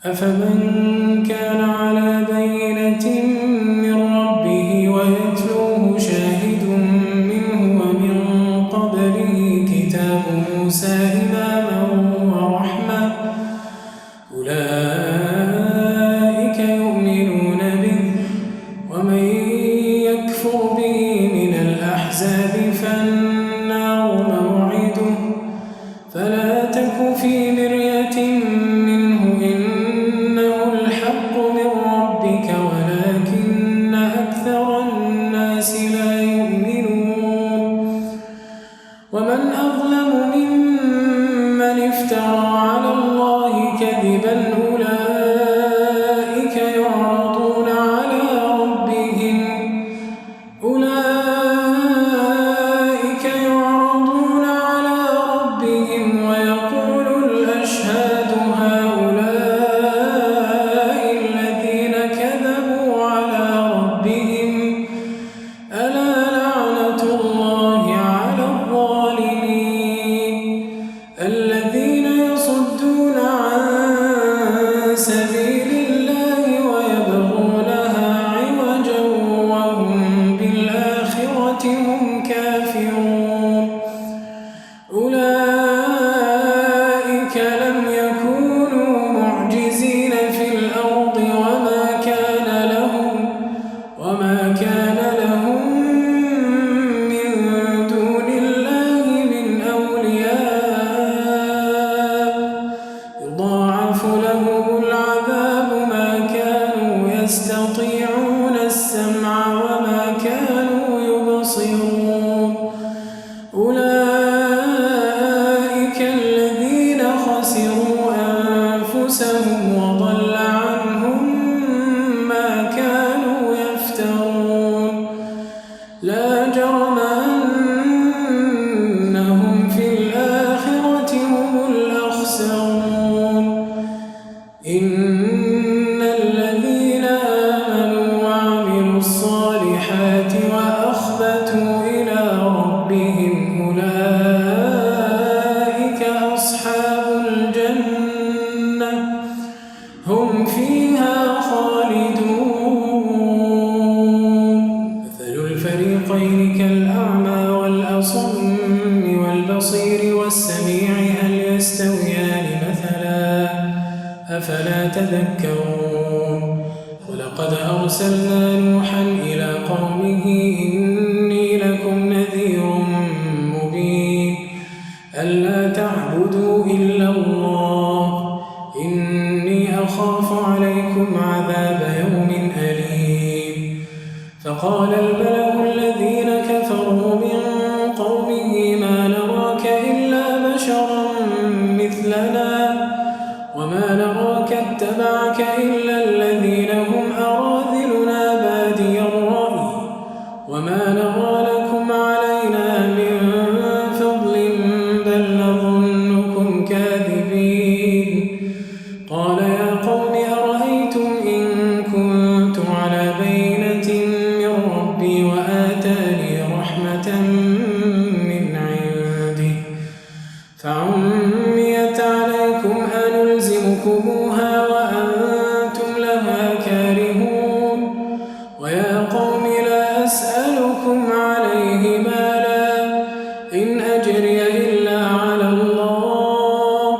أفمن كان على بينة من ربه ويتلوه شاهد منه ومن قبله كتاب موسى إماما ورحمة أولئك يؤمنون به ومن يكفر به من الأحزاب فالنار موعده فلا تك في مرية منه إنه الحق من ربك ولكن أكثر الناس لا يؤمنون ومن أظلم ممن افترى على الله كذبا أولئك يعرضون على ربهم ويقول الأشهاد هؤلاء الذين كذبوا على ربهم ألا لعنة الله على الظالمين الذين يصدون عن سبيل الله ويبغونها عوجا وهم بالآخرة هم كافرون أولئك لم يكونوا معجزين في الأرض وما كان لهم من دون الله من أولياء يضاعف لهم العذاب ما كانوا يستطيعون السمع وما كانوا يبصرون أولئك الذين خسروا أنفسهم وضل عنهم ما كانوا يفترون لا جرم أنهم في الآخرة هم الأخسرون إن الذين آمنوا وعملوا الصالحات وأخبتوا إلى ربهم أولئك أصحاب الجنة هم فيها خالدون مثل الفريقين كالأعمى والأصم والبصير والسميع هل يستويان مثلا أفلا تذكرون ولقد أرسلنا نوحا إلى قومه إني لكم نذير مبين ألا تعبدوا إلا الله إني أخاف عليكم عذاب يوم أليم فقال الملأ الذين كفروا من قومه ما نراك إلا بشرا مثلنا وما نراك اتبعك إلا الذين هم أراذلنا بادي الرأي وما نرى لكم علينا من فضل بل نظنكم كاذبين قال يا قوم أرأيتم إن كنت على بينة من ربي وآتاني رحمة من عنده فعميت عليكم أنلزمكموها وأنتم لها كارهون ويا قوم لا أسألكم عليه مالا إن أجري إلا على الله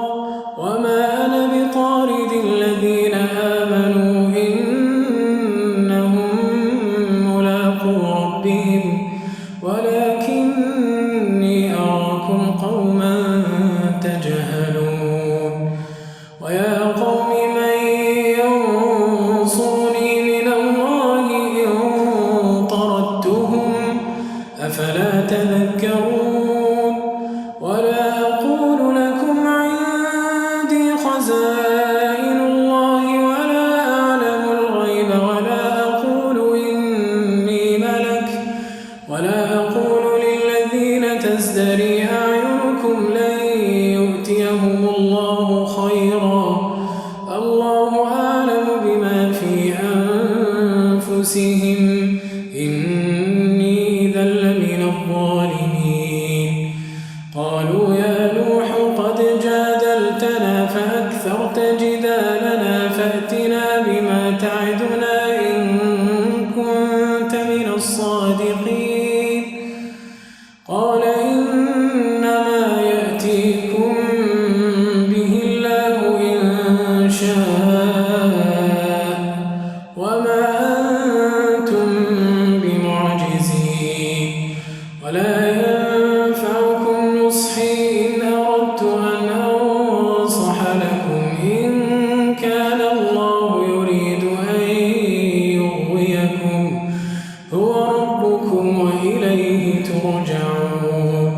وما أنا بطارد الذين آمنوا إنهم ملاقو ربهم ولكني أراكم قوما تجهلون ويا قوم من ينصرني من الله إن طردتهم أفلا تذكرون ولا أقول لكم عندي خزائن الله ولا أعلم الغيب ولا أقول إني ملك ولا أقول للذين تزدري أعينكم لن يؤتيهم الله خيرا الله أعلم بما في أنفسهم إني إذا لمن الظالمين قالوا يا نوح قد جادلتنا فأكثرت جدالنا لنا فأتنا بما تعدنا إن كنت من الصادقين قال إنما يأتيكم به الله إن شاء وما أنتم بمعجزين ولا ينفعكم نصحي إن أردت أن أنصح لكم إن كان الله يريد أن يغويكم هو ربكم وإليه ترجعون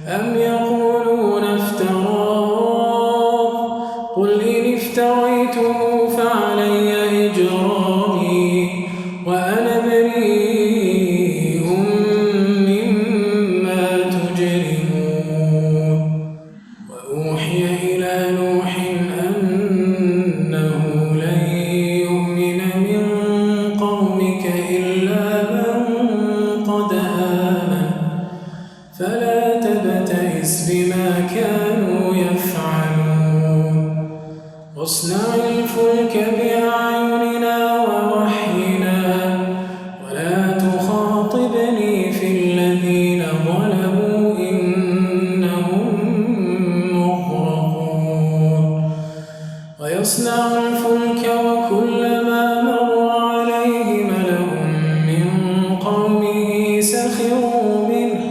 أم يقولون افتراه قل إن افتريته فعلي إجرامي وأنا بريء مما تجرمون وأوحي إلى نوح أنه لن يؤمن من قومك إلا من قد آمن فلا تبتئس بما كانوا يفعلون واصنع الفلك بأعيننا ووحينا ولا تخاطبني في الذين ظلموا إنهم مغرقون ويصنع الفلك وكلما مر عليه ملأ من قومه سخروا منه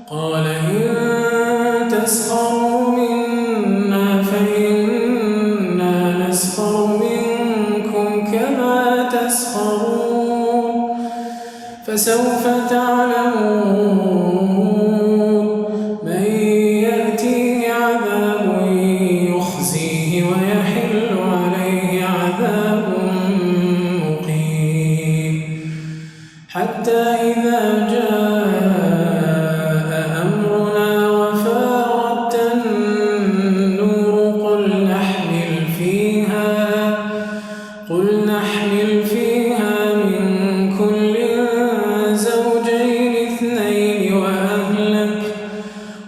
قال إن تسخروا منا فإنا نسخر منكم كما تسخرون فسوف تعلمون من يأتيه عذاب يخزيه ويحل عليه عذاب مقيم حتى إذا جاء أمرنا وفارت النور قل نحمل فيها من كل زوجين اثنين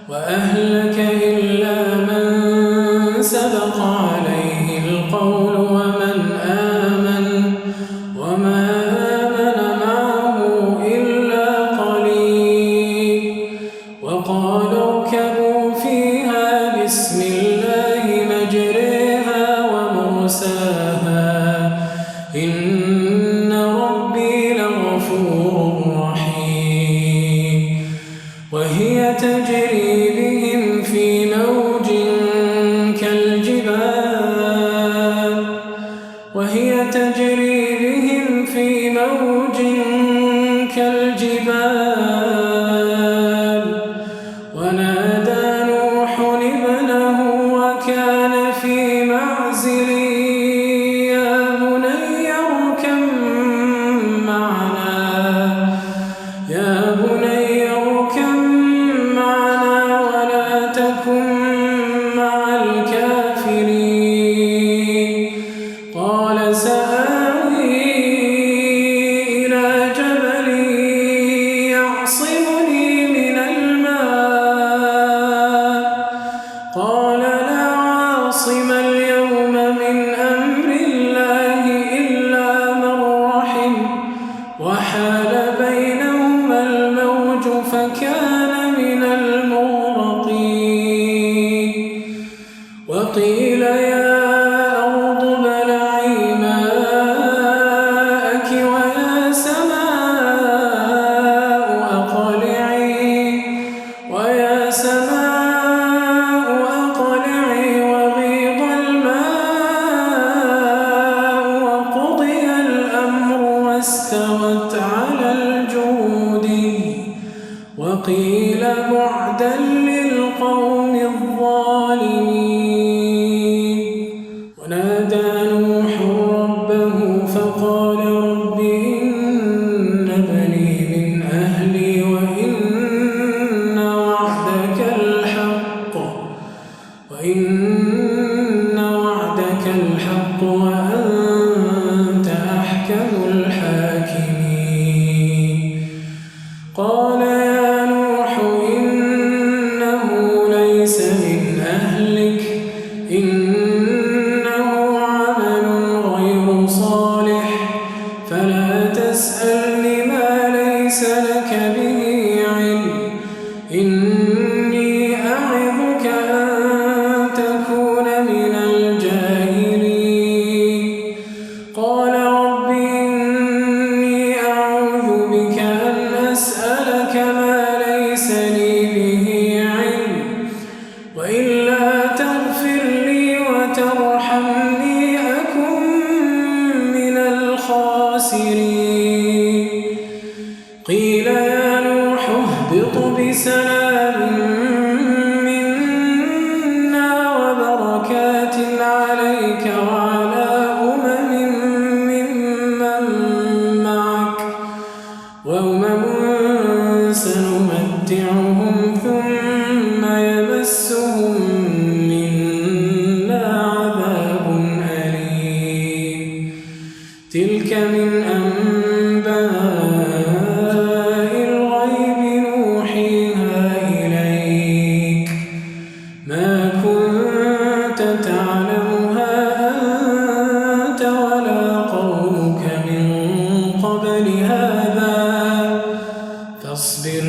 وأهلك إلا من سبق عليه القول ومن آمن وما آمن معه إلا قليل وقال اركبوا فيها بسم الله مجريها ومرساها إن ربي لغفور رحيم وهي تجري بهم في موج كالجبال ونادى نوح ابنه وكان في معزل يا بني اركب معنا ولا تكن مع الكافرين قال سآوي إلى جبل يعصمني من الماء قال لا عاصم اليوم من أمر الله إلا من رحم وحال بينهما الموج فكان من المغرقين وقيل يا أرض ابلعي ماءك ويا سماء أقلعي وغيض الماء وقضي الأمر واستوت على الجود وقيل بعدا للقوم الظالمين ونادى نوح ربه فقال رب إن ابني من أهلي وإن وعدك الحق وأنت أحكم الحاكمين قال يا نوح إنه ليس من أهلك إنه تلك من أنباء الغيب نوحيها إليك ما كنت تعلمها أنت ولا قومك من قبل هذا فاصبر